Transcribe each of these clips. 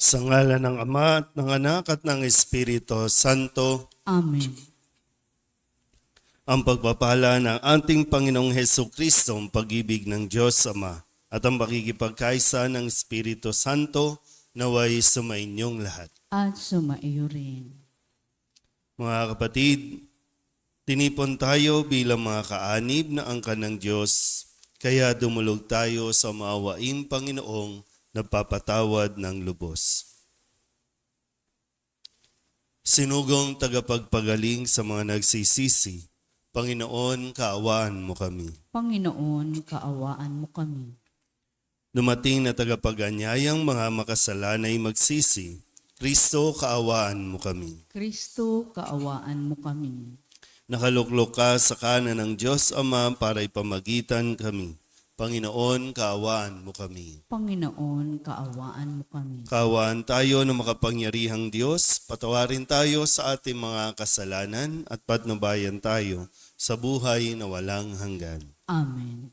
Sa ngalan ng Ama at ng Anak at ng Espiritu Santo, Amen. ang pagpapala ng ating Panginoong Hesukristo, ang pag-ibig ng Diyos Ama, at ang pakikipagkaisa ng Espiritu Santo, naway sumainyong lahat. At sumaiyo rin. Mga kapatid, tinipon tayo bilang mga kaanib na angkan ng Diyos, kaya dumulog tayo sa maawaing Panginoong nagpapatawad ng lubos. Sinugong tagapagpagaling sa mga nagsisisi, Panginoon, kaawaan mo kami. Panginoon, kaawaan mo kami. Dumating na tagapag-anyayang mga makasalanay magsisi, Kristo, kaawaan mo kami. Kristo, kaawaan mo kami. Nakaluklok ka sa kanan ng Diyos Ama para ipamagitan kami. Panginoon, kaawaan mo kami. Panginoon, kaawaan mo kami. Kaawaan tayo ng makapangyarihang Diyos, patawarin tayo sa ating mga kasalanan at patnubayan tayo sa buhay na walang hanggan. Amen.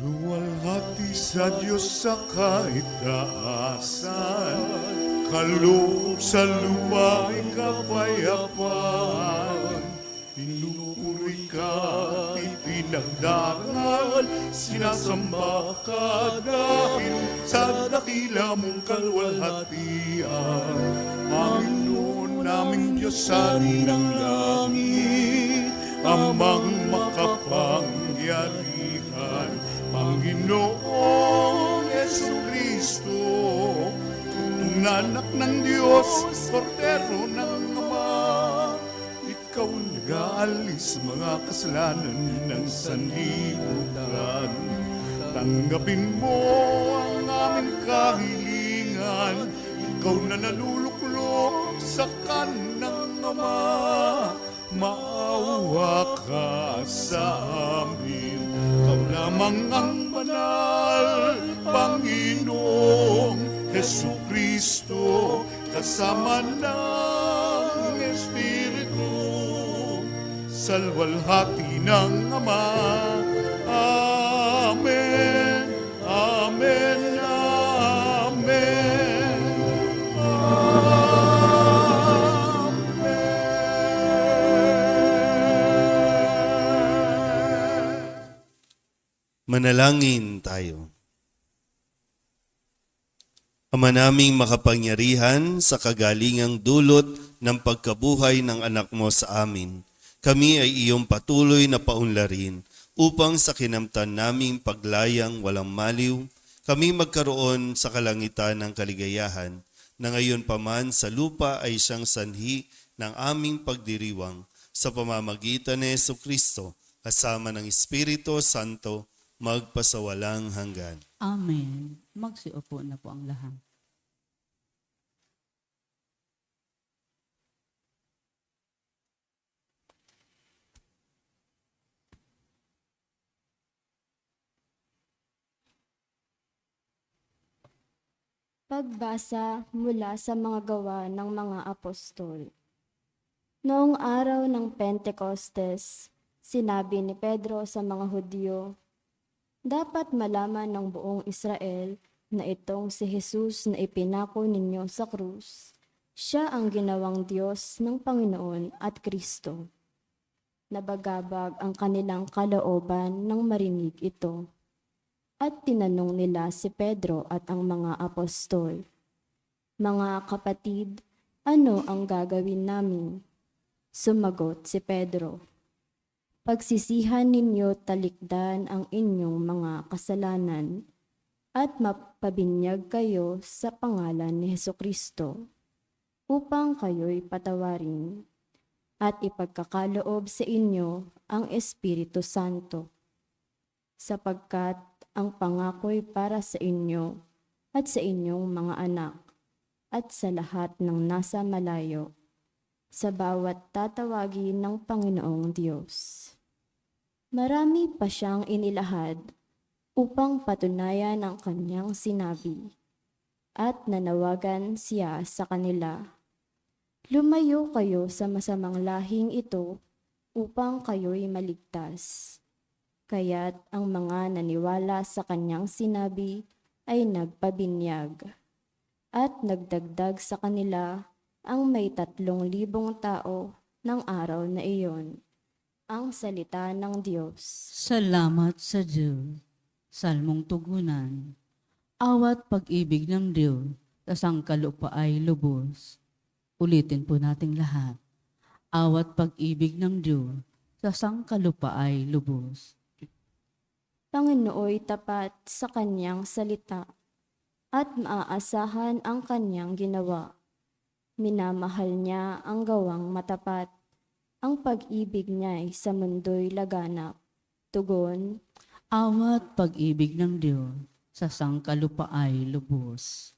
Luwalhati sa Diyos sa kaitaasan, kaloob sa lupa ay kapayapaan. Pinupuri ka, ipinagdarangal, sinasamba ka dahil sa dakila mong kalwalhatian. Panginoon naming Diyos Hari ng langit, Amang makapangyarihan, Panginoong Jesucristo, anak ng Diyos, Kordero ng Ama, ikaw nag-aalis mga kasalanan ng sanlibutan. Tanggapin mo ang aming kahilingan, ikaw na naluluklok sa kanang Ama. Maawa ka sa amin, ikaw lamang ang banal, Panginoong Jesucristo, kasama ng Espiritu, sa luwalhati ng Ama. Amen, Amen, Amen. Manalangin tayo. Ama naming makapangyarihan, sa kagalingang dulot ng pagkabuhay ng anak mo sa amin, kami ay iyong patuloy na paunlarin upang sa kinamtan naming paglayang walang maliw, kami magkaroon sa kalangitan ng kaligayahan na ngayon pa man sa lupa ay siyang sanhi ng aming pagdiriwang sa pamamagitan ni Jesucristo kasama ng Espiritu Santo magpasawalang hanggan. Amen. Magsiupo na po ang lahat. Pagbasa mula sa mga gawa ng mga apostol. Noong araw ng Pentecostes, sinabi ni Pedro sa mga Hudyo, "Dapat malaman ng buong Israel na itong si Jesus na ipinako ninyo sa krus, siya ang ginawang Diyos ng Panginoon at Kristo." Nabagabag ang kanilang kalooban nang marinig ito. At tinanong nila si Pedro at ang mga apostol, "Mga kapatid, ano ang gagawin namin?" Sumagot si Pedro, "Pagsisihan ninyo talikdan ang inyong mga kasalanan at mapabinyag kayo sa pangalan ni Hesukristo upang kayo'y patawarin at ipagkakaloob sa inyo ang Espiritu Santo, sapagkat ang pangako'y para sa inyo at sa inyong mga anak at sa lahat ng nasa malayo, sa bawat tatawagin ng Panginoong Diyos." Marami pa siyang inilahad upang patunayan ang kanyang sinabi, at nanawagan siya sa kanila, "Lumayo kayo sa masamang lahing ito upang kayo'y maligtas." Kaya't ang mga naniwala sa kanyang sinabi ay nagpabinyag. At nagdagdag sa kanila ang may 3,000 tao ng araw na iyon. Ang salita ng Diyos. Salamat sa Diyos. Salmong tugunan. Awat pag-ibig ng Diyos sa sangkalupa ay lubos. Ulitin po nating lahat. Awat pag-ibig ng Diyos sa sangkalupa ay lubos. Panginooy tapat sa kanyang salita at maaasahan ang kanyang ginawa. Minamahal niya ang gawang matapat. Ang pag-ibig niya'y sa mundo'y laganap. Tugon, Awat pag-ibig ng Diyos sa sangkalupa ay lubos.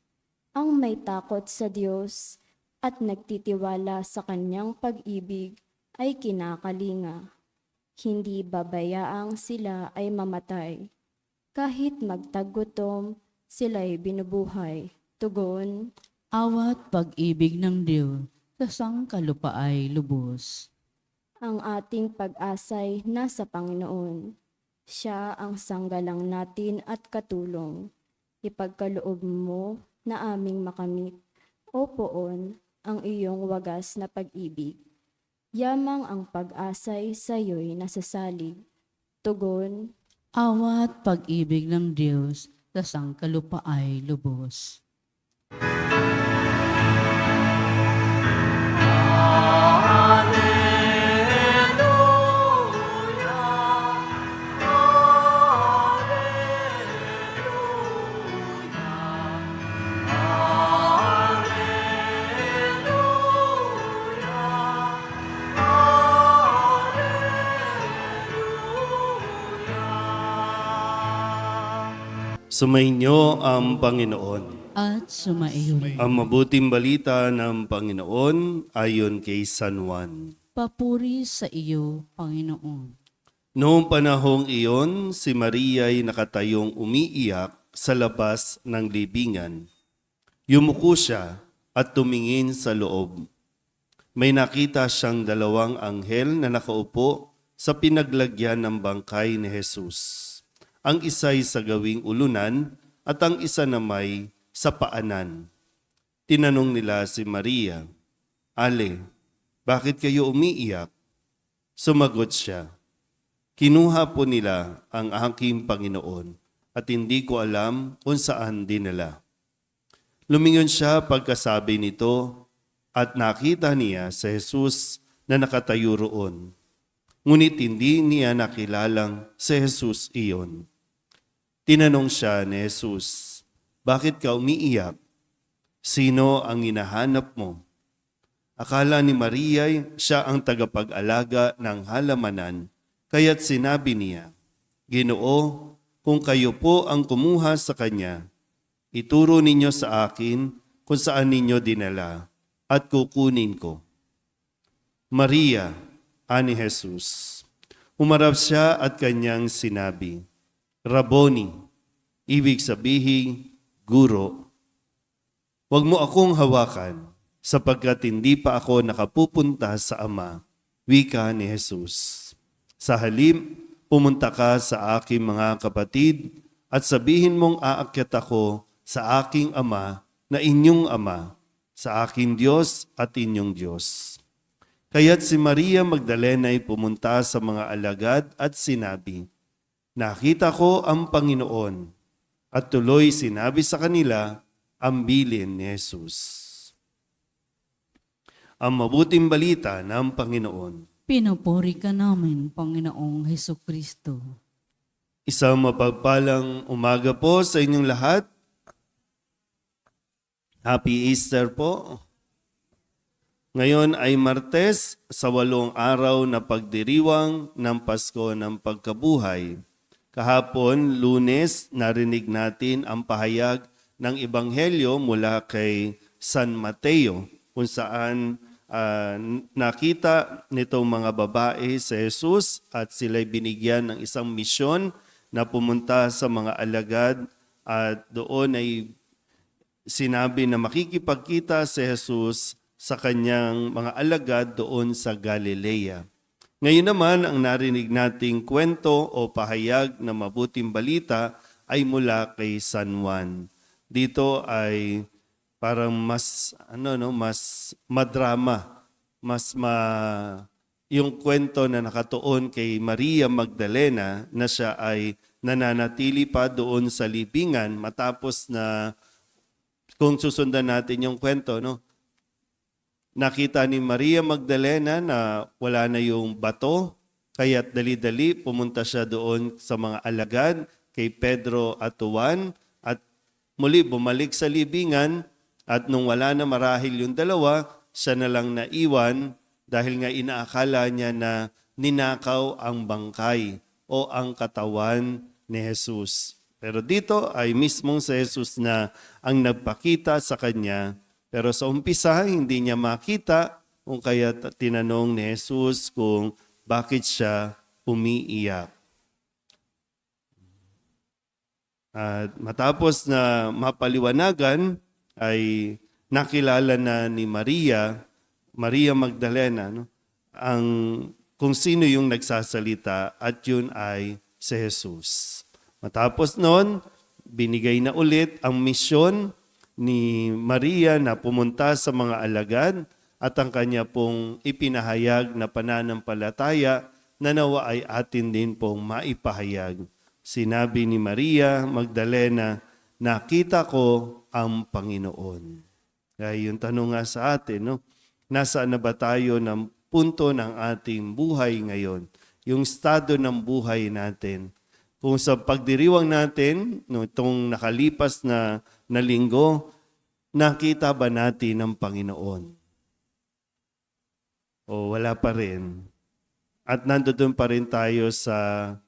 ang may takot sa Diyos at nagtitiwala sa kanyang pag-ibig ay kinakalinga. Hindi babayaang sila ay mamatay. Kahit magtagutom, sila'y binubuhay. Tugon, Awat pag-ibig ng Diyos sa sangkalupa ay lubos. ang ating pag-asa'y nasa Panginoon. Siya ang sanggalang natin at katulong. Ipagkaloob mo na aming makamit, o poon, ang iyong wagas na pag-ibig. Yamang ang pag-asa'y sa'yo'y nasasalig. Tugon, Awat pag-ibig ng Diyos sa sangkalupa ay lubos. Sumainyo ang Panginoon. At sumaiyo rin. Ang mabuting balita ng Panginoon ayon kay San Juan. Papuri sa iyo, Panginoon. Noong panahong iyon, si Maria ay nakatayong umiiyak sa labas ng libingan. Yumuko siya at tumingin sa loob. May nakita siyang 2 anghel na nakaupo sa pinaglagyan ng bangkay ni Jesus. Ang isa'y sa gawing ulunan at ang isa namay sa paanan. Tinanong nila si Maria, Ale, bakit kayo umiiyak? Sumagot siya, Kinuha po nila ang aking Panginoon at hindi ko alam kung saan dinala. Lumingon siya pagkasabi nito at nakita niya si Jesus na nakatayo roon. Ngunit hindi niya nakilalang si Jesus iyon. Tinanong siya ni Jesus, Bakit ka umiiyak? Sino ang hinahanap mo? Akala ni Maria siya ang tagapag-alaga ng halamanan, kaya't sinabi niya, Ginoo, kung kayo po ang kumuha sa kanya, ituro ninyo sa akin kung saan ninyo dinala at kukunin ko. Maria, ani Jesus. Umarap siya at kanyang sinabi, Rabboni, ibig sabihin, Guro. Huwag mo akong hawakan, sapagkat hindi pa ako nakapupunta sa Ama, wika ni Jesus. Sa halip, pumunta ka sa aking mga kapatid at sabihin mong aakyat ako sa aking Ama na inyong Ama, sa aking Diyos at inyong Diyos. Kaya't si Maria Magdalena ay pumunta sa mga alagad at sinabi, Nakita ko ang Panginoon, at tuloy sinabi sa kanila ang bilin ni Jesus. Ang mabuting balita ng Panginoon. Pinupuri ka namin, Panginoong Hesukristo. Isang mapagpalang umaga po sa inyong lahat. Happy Easter po. Ngayon ay Martes sa 8 araw na pagdiriwang ng Pasko ng Pagkabuhay. Kahapon, Lunes, narinig natin ang pahayag ng Ebanghelyo mula kay San Mateo, kung saan nakita nitong mga babae sa Jesus at sila'y binigyan ng isang misyon na pumunta sa mga alagad at doon ay sinabi na makikipagkita si Jesus sa kanyang mga alagad doon sa Galilea. Ngayon naman, ang narinig nating kwento o pahayag na mabuting balita ay mula kay San Juan. Dito ay parang mas mas madrama, yung kwento na nakatuon kay Maria Magdalena na siya ay nananatili pa doon sa libingan matapos na, kung susundan natin yung kwento, nakita ni Maria Magdalena na wala na yung bato, kaya't dali-dali pumunta siya doon sa mga alagad kay Pedro at Juan at muli bumalik sa libingan at nung wala na marahil yung dalawa, siya na lang naiwan dahil nga inaakala niya na ninakaw ang bangkay o ang katawan ni Jesus. Pero dito ay mismong si Jesus na ang nagpakita sa kanya. Pero sa umpisa, hindi niya makita kung kaya tinanong ni Jesus kung bakit siya umiiyak. At matapos na mapaliwanagan, ay nakilala na ni Maria Magdalena, kung sino yung nagsasalita at yun ay si Jesus. Matapos noon, binigay na ulit ang misyon ni Maria na pumunta sa mga alagad at ang kanya pong ipinahayag na pananampalataya na nawa ay atin din pong maipahayag. Sinabi ni Maria Magdalena, nakita ko ang Panginoon. Kaya yung tanong nga sa atin, nasaan na ba tayo ng punto ng ating buhay ngayon? Yung estado ng buhay natin. Kung sa pagdiriwang natin, itong nakalipas na linggo, nakita ba natin ang Panginoon? O wala pa rin? At nandoon pa rin tayo sa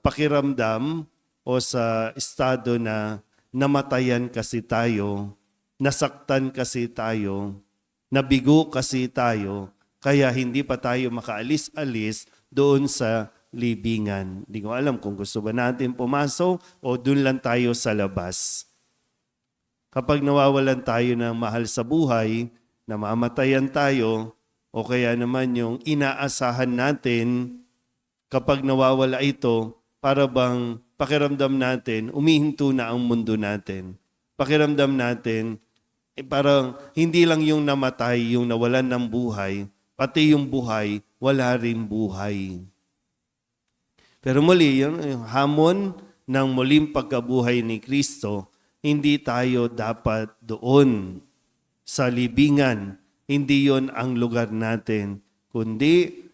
pakiramdam o sa estado na namatayan kasi tayo, nasaktan kasi tayo, nabigo kasi tayo, kaya hindi pa tayo makaalis-alis doon sa libingan. Hindi ko alam kung gusto ba natin pumasok o doon lang tayo sa labas. Kapag nawawalan tayo ng mahal sa buhay, namamatayan tayo, o kaya naman yung inaasahan natin, kapag nawawala ito, para bang pakiramdam natin, umihinto na ang mundo natin. Pakiramdam natin, parang hindi lang yung namatay, yung nawalan ng buhay, pati yung buhay, wala rin buhay. Pero muli, yung hamon ng muling pagkabuhay ni Kristo, hindi tayo dapat doon sa libingan. Hindi yon ang lugar natin, kundi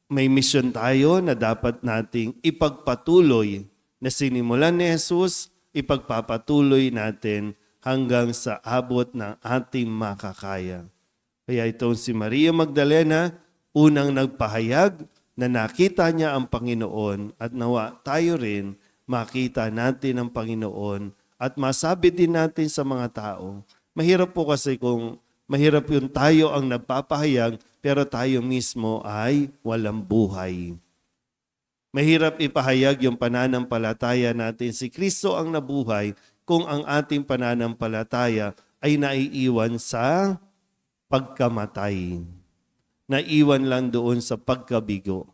may misyon tayo na dapat nating ipagpatuloy na sinimulan ni Jesus, ipagpapatuloy natin hanggang sa abot ng ating makakaya. Kaya itong si Maria Magdalena, unang nagpahayag na nakita niya ang Panginoon at nawa tayo rin makita natin ang Panginoon at masabi din natin sa mga tao. Mahirap po kasi kung mahirap yung tayo ang nagpapahayag pero tayo mismo ay walang buhay. Mahirap ipahayag yung pananampalataya natin. Si Kristo ang nabuhay kung ang ating pananampalataya ay naiiwan sa pagkamatay. Naiwan lang doon sa pagkabigo.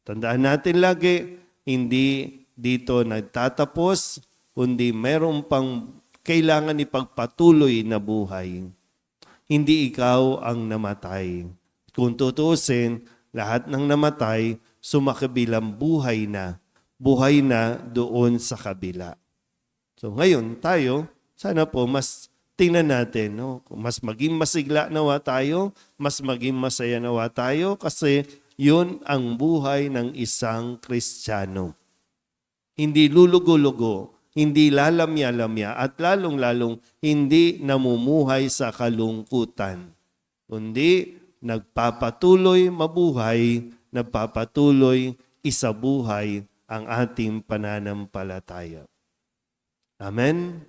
Tandaan natin lagi, hindi dito nagtatapos, kundi meron pang kailangan ipagpatuloy na buhay. Hindi ikaw ang namatay. Kung tutusin, lahat ng namatay, sumakabilang buhay na doon sa kabila. So ngayon tayo, sana po mas tingnan natin, mas maging masigla nawa tayo, mas maging masaya nawa tayo kasi yun ang buhay ng isang Kristiyano. Hindi lulugo-lugo, hindi lalamya-lamya at lalong-lalong hindi namumuhay sa kalungkutan. Kundi nagpapatuloy mabuhay, nagpapatuloy isabuhay ang ating pananampalataya. Amen?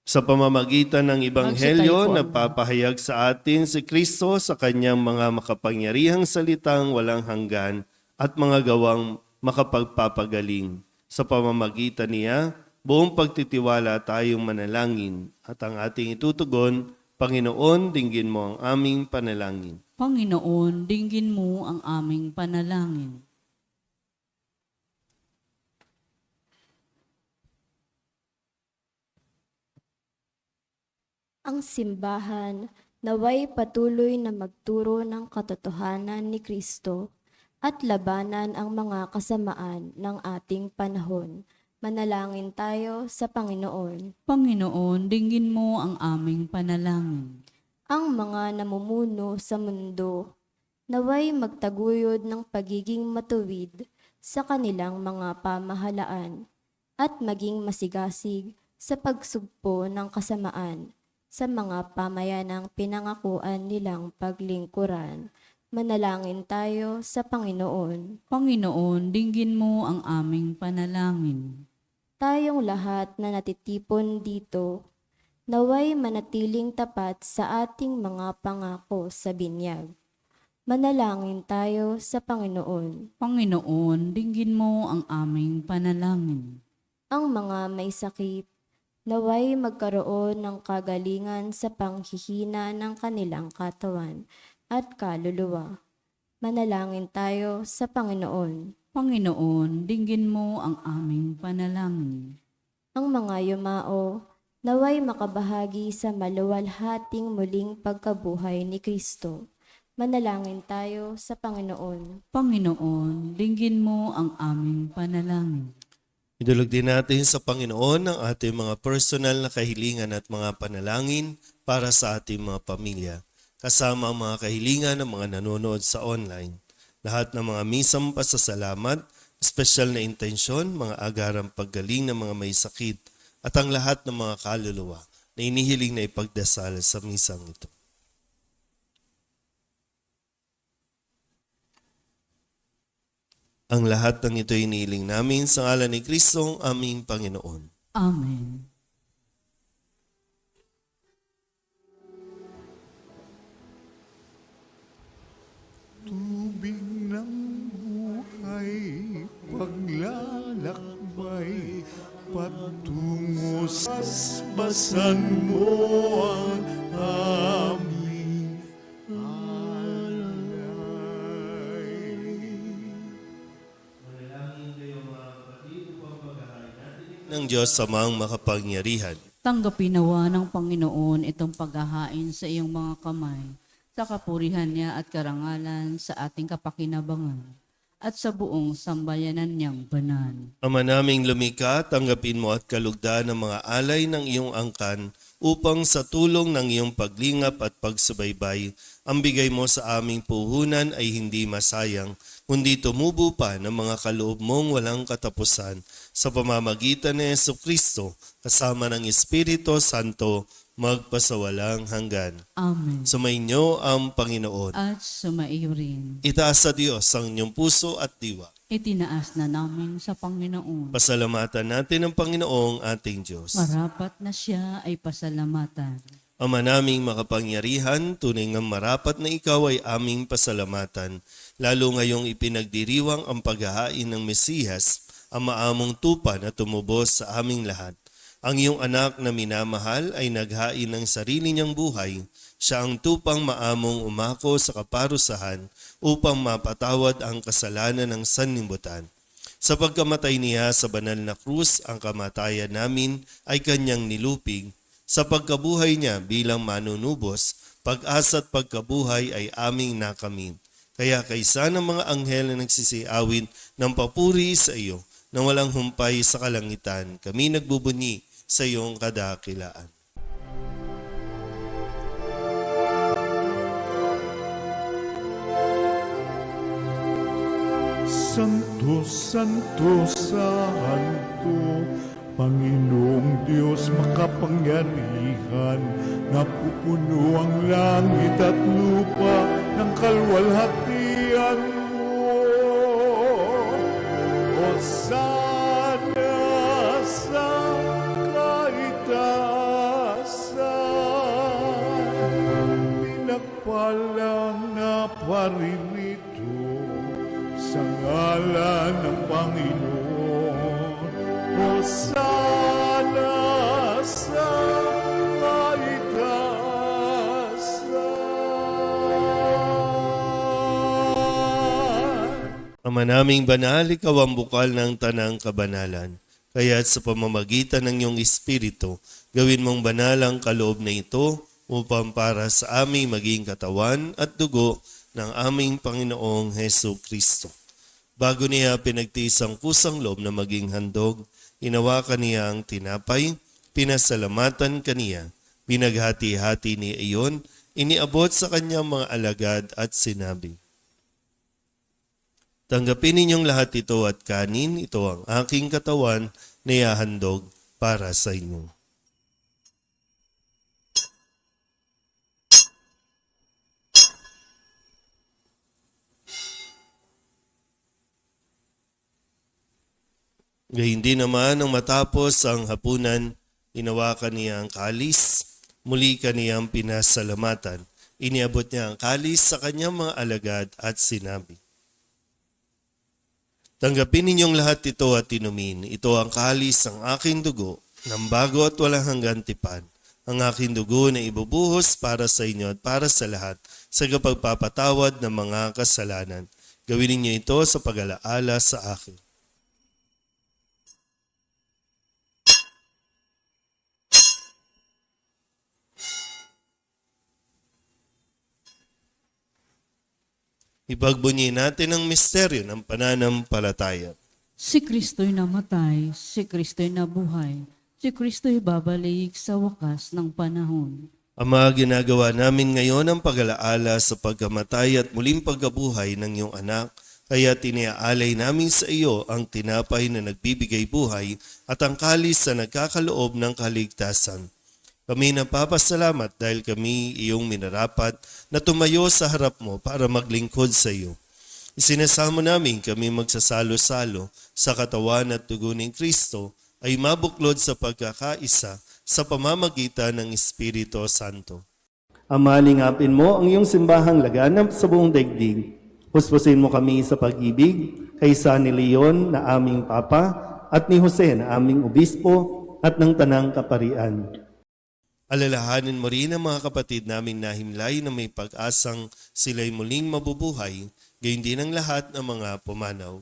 Sa pamamagitan ng Ebanghelyo, nagpapahayag sa atin si Kristo sa kanyang mga makapangyarihang salitang walang hanggan at mga gawang makapagpapagaling. Sa pamamagitan niya, Buong pagtitiwala tayong manalangin at ang ating itutugon, Panginoon, dinggin mo ang aming panalangin. Panginoon, dinggin mo ang aming panalangin. Ang simbahan naway patuloy na magturo ng katotohanan ni Kristo at labanan ang mga kasamaan ng ating panahon. Manalangin tayo sa Panginoon. Panginoon, dinggin mo ang aming panalangin. Ang mga namumuno sa mundo naway magtaguyod ng pagiging matuwid sa kanilang mga pamahalaan at maging masigasig sa pagsugpo ng kasamaan sa mga pamayanang pinangakuan nilang paglingkuran. Manalangin tayo sa Panginoon. Panginoon, dinggin mo ang aming panalangin. Tayong lahat na natitipon dito, naway manatiling tapat sa ating mga pangako sa binyag. Manalangin tayo sa Panginoon. Panginoon, dinggin mo ang aming panalangin. Ang mga may sakit, naway magkaroon ng kagalingan sa panghihina ng kanilang katawan at kaluluwa. Manalangin tayo sa Panginoon. Panginoon, dinggin mo ang aming panalangin. Ang mga yumao, naway makabahagi sa maluwalhating muling pagkabuhay ni Kristo. Manalangin tayo sa Panginoon. Panginoon, dinggin mo ang aming panalangin. Idulog din natin sa Panginoon ang ating mga personal na kahilingan at mga panalangin para sa ating mga pamilya, kasama ang mga kahilingan ng mga nanonood sa online. Lahat ng mga misang pasasalamat, espesyal na intensyon, mga agarang paggaling ng mga may sakit, at ang lahat ng mga kaluluwa na inihiling na ipagdasal sa misang ito. Ang lahat ng ito inihiling namin sa ngalan ni Kristong aming Panginoon. Amen. Tubig ng buhay, paglalakbay, patungo sa basan mo ang aming alay. Ng Diyos samang makapangyarihan. Tanggapin nawa ng Panginoon itong paghahain sa iyong mga kamay, sa kapurihan niya at karangalan sa ating kapakinabangan, at sa buong sambayanan niyang banal. Ama naming lumikha, tanggapin mo at kalugdan ng mga alay ng iyong angkan upang sa tulong ng iyong paglingap at pagsubaybay, ang bigay mo sa aming puhunan ay hindi masayang, kundi tumubo pa ng mga kaloob mong walang katapusan sa pamamagitan ni Jesucristo kasama ng Espiritu Santo magpasawalang hanggan. Amen. Sumainyo ang Panginoon. At sumaiyo rin. Itaas sa Diyos ang inyong puso at diwa. Itinaas na namin sa Panginoon. Pasalamatan natin ang Panginoong ating Diyos. Marapat na siya ay pasalamatan. Ama naming makapangyarihan, tunay ngang marapat na ikaw ay aming pasalamatan, lalo ngayong ipinagdiriwang ang paghahain ng Mesiyas, ang maamong tupa na tumubos sa aming lahat. Ang iyong anak na minamahal ay naghain ng sarili niyang buhay. Siya ang tupang maamong umako sa kaparusahan upang mapatawad ang kasalanan ng sanlibutan. Sa pagkamatay niya sa banal na krus, ang kamatayan namin ay kanyang nilupig. Sa pagkabuhay niya bilang manunubos, pag-asa at pagkabuhay ay aming nakamit. Kaya kaysa ng mga anghel na nagsisiawit ng papuri sa iyo, na walang humpay sa kalangitan, kami nagbubunyi sa iyong kadakilaan. Santo, Santo, Santo, Panginoong Diyos makapangyarihan, napupuno ang langit at lupa ng kalwalhatian mo. Hosana sa kaitaasan, pinagpalang na paririto sa ngalan ng Panginoon. Hosana Ama naming banal, ikaw ang bukal ng tanang kabanalan. Kaya't sa pamamagitan ng iyong Espiritu, gawin mong banal ang kaloob na ito upang para sa aming maging katawan at dugo ng aming Panginoong Heso Kristo. Bago niya pinagtiis ang kusang loob na maging handog, inawakan niya ang tinapay, pinasalamatan kaniya, pinaghati-hati ni iyon, iniabot sa kanyang mga alagad at sinabi, tanggapin ninyong lahat ito at kanin, ito ang aking katawan na ihahandog para sa inyo. Gayun din naman nang matapos ang hapunan, inawakan niya ang kalis, muli kaniyang pinasalamatan. Iniabot niya ang kalis sa kanyang mga alagad at sinabi, tanggapin ninyong lahat ito at inumin. Ito ang kalis ng aking dugo, ng bago at walang hanggang tipan. Ang aking dugo na ibubuhos para sa inyo at para sa lahat sa kapagpapatawad ng mga kasalanan. Gawin ninyo ito sa pag-alaala sa akin. Ipagbunyi natin ang misteryo ng pananampalataya. Si Kristo'y namatay, si Kristo'y nabuhay, si Kristo'y babalik sa wakas ng panahon. Ama, ginagawa namin ngayon ang pag-alaala sa pagkamatay at muling pagkabuhay ng iyong anak, kaya tiniaalay namin sa iyo ang tinapay na nagbibigay buhay at ang kalis na nagkakaloob ng kaligtasan. Kami napapasalamat dahil kami iyong minarapat na tumayo sa harap mo para maglingkod sa iyo. Isinasamo namin kami magsasalo-salo sa katawan at dugo ni Kristo ay mabuklod sa pagkakaisa sa pamamagitan ng Espiritu Santo. Ama, lingapin mo ang iyong simbahang laganap sa buong daigdig. Puspusin mo kami sa pag-ibig kaysa ni Leon na aming Papa at ni Jose na aming Obispo at ng Tanang Kaparian. Alalahanin mo rin ang mga kapatid naming nahimlay na may pag-asang sila'y muling mabubuhay, gayon din ang lahat ng mga pumanaw.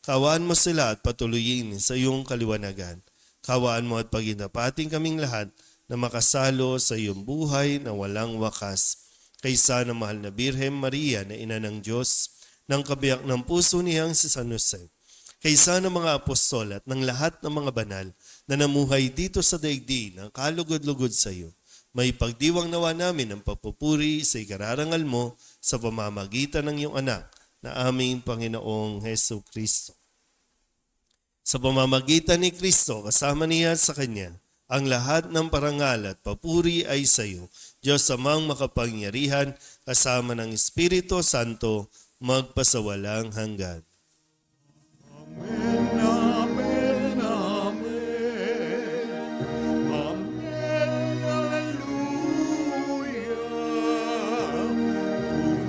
Kawaan mo sila at patuloyin sa iyong kaliwanagan. Kawaan mo at paginapating kaming lahat na makasalo sa iyong buhay na walang wakas. Kaysa ng mahal na Birhen Maria na ina ng Diyos, ng kabiyak ng puso niyang si San Jose. Kaysa ng mga apostol at ng lahat ng mga banal na namuhay dito sa daigdig ng kalugod-lugod sa iyo. May pagdiwang nawa namin ang papupuri sa ikararangal mo sa pamamagitan ng iyong anak na aming Panginoong Heso Kristo. Sa pamamagitan ni Kristo, kasama niya sa Kanya, ang lahat ng parangal at papuri ay sa iyo, Diyos amang makapangyarihan, kasama ng Espiritu Santo, magpasawalang hanggan. Amen, amen, amen. Amen, hallelujah.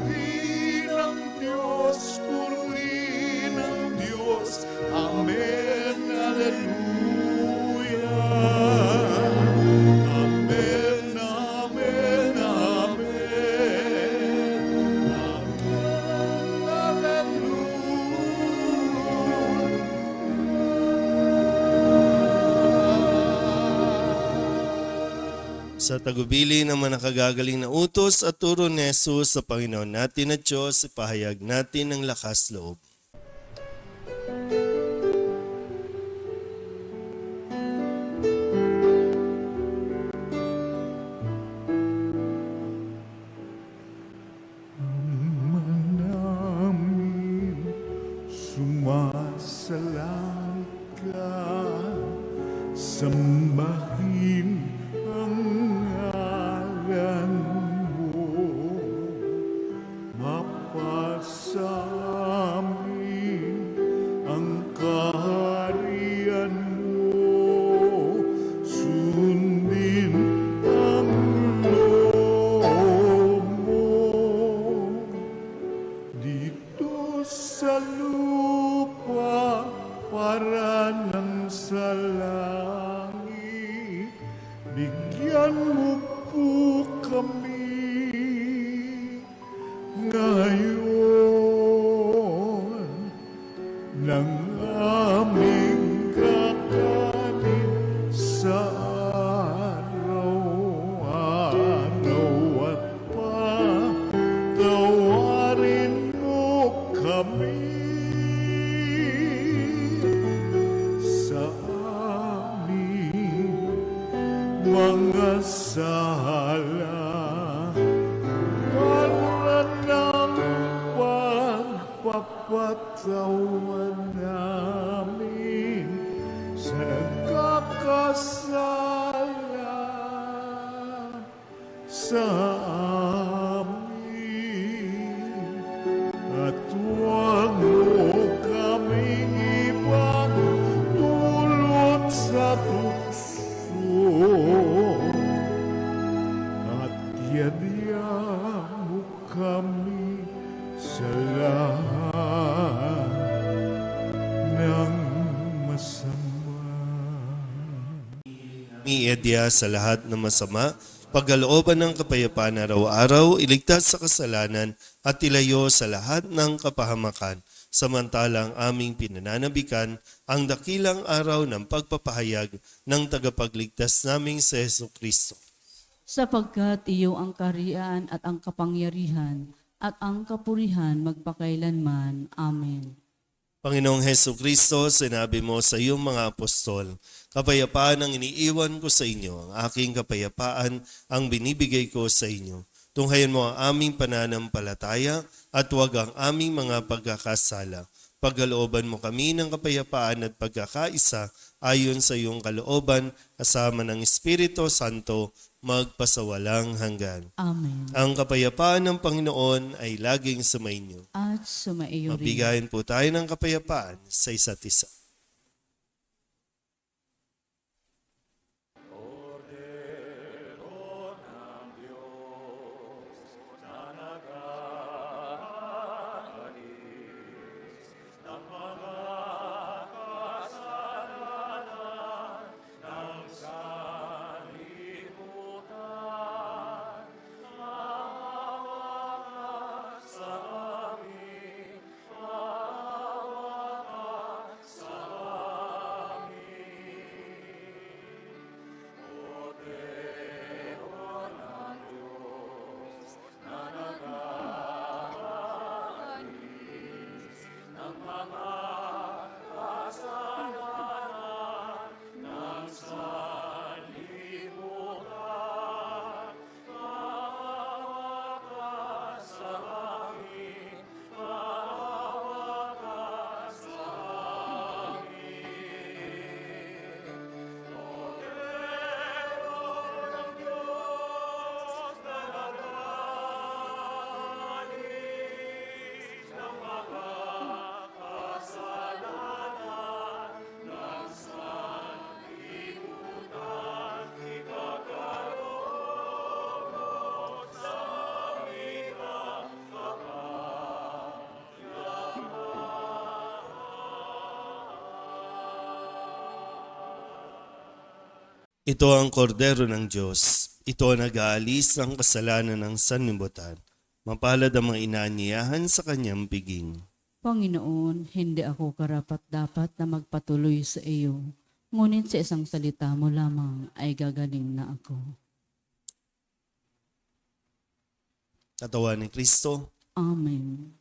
Purihin ang Diyos, purihin ang Diyos. Amen, hallelujah. Amen, amen, amen. Amen, hallelujah. Sa tagubili ng mga nakagagaling na utos at turo ni Jesus sa Panginoon natin at Diyos, ipahayag natin ang lakas loob. Namin sumasalang ka, sambahin ang ngalan mo, mapasamin kami sa lahat ng masama. Miedya sa lahat ng masama, pagkalooban ng kapayapaan araw-araw, iligtas sa kasalanan at ilayo sa lahat ng kapahamakan. Samantalang aming pinananabikan ang dakilang araw ng pagpapahayag ng tagapagligtas naming si Jesucristo. Sapagkat iyo ang kaharian at ang kapangyarihan at ang kapurihan magpakailanman. Amen. Panginoong Jesucristo, sinabi mo sa iyong mga apostol, kapayapaan ang iniiwan ko sa inyo, ang aking kapayapaan ang binibigay ko sa inyo. Tunghayan mo ang aming pananampalataya at huwag ang aming mga pagkakasala. Pagkalooban mo kami ng kapayapaan at pagkakaisa ayon sa iyong kalooban, kasama ng Espiritu Santo, magpasawalang hanggan. Amen. Ang kapayapaan ng Panginoon ay laging sumainyo. At sumaiyo rin. Mabigayan po tayo ng kapayapaan sa isa't isa. Ito ang kordero ng Diyos. Ito ang nag-aalis ng kasalanan ng sanlibutan. Mapalad ang mga inaanyayahan sa kanyang piging. Panginoon, hindi ako karapat-dapat na magpatuloy sa iyo. Ngunit sa isang salita mo lamang ay gagaling na ako. Katawan ni Kristo, Amen.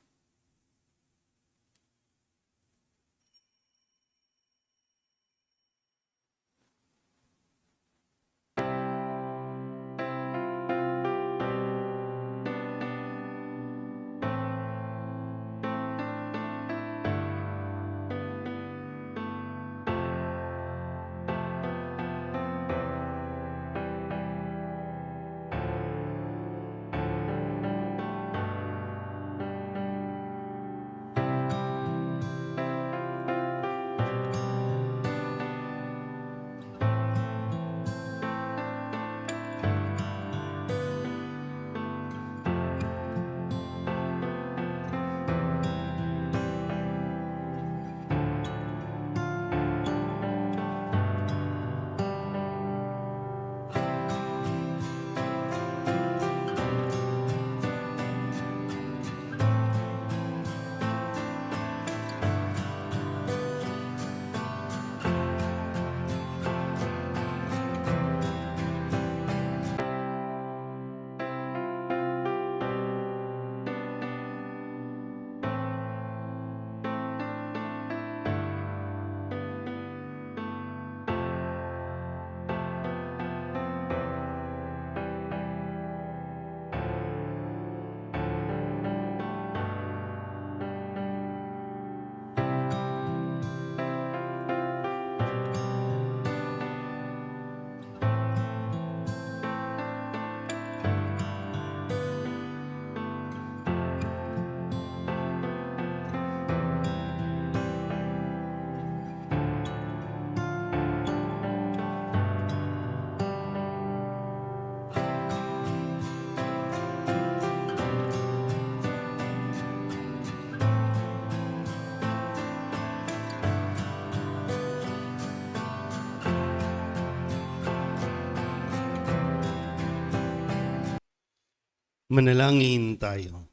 Manalangin tayo.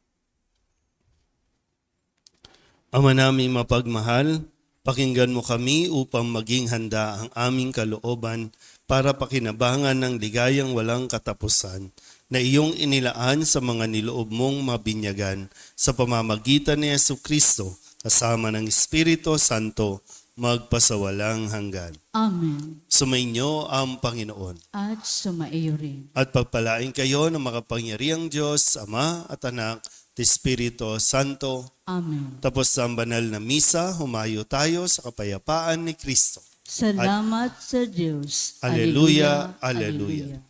Ama naming mapagmahal, pakinggan mo kami upang maging handa ang aming kalooban para pakinabangan ng ligayang walang katapusan na iyong inilaan sa mga niloob mong mabinyagan sa pamamagitan ni Jesucristo kasama ng Espiritu Santo magpasawalang hanggan. Amen. Sumainyo ang Panginoon. At sumaiyo rin. At pagpalain kayo ng makapangyarihang Diyos, Ama at Anak, at Espiritu Santo. Amen. Tapos ang banal na misa, humayo tayo sa kapayapaan ni Kristo. Salamat sa Diyos. Alleluia, alleluia.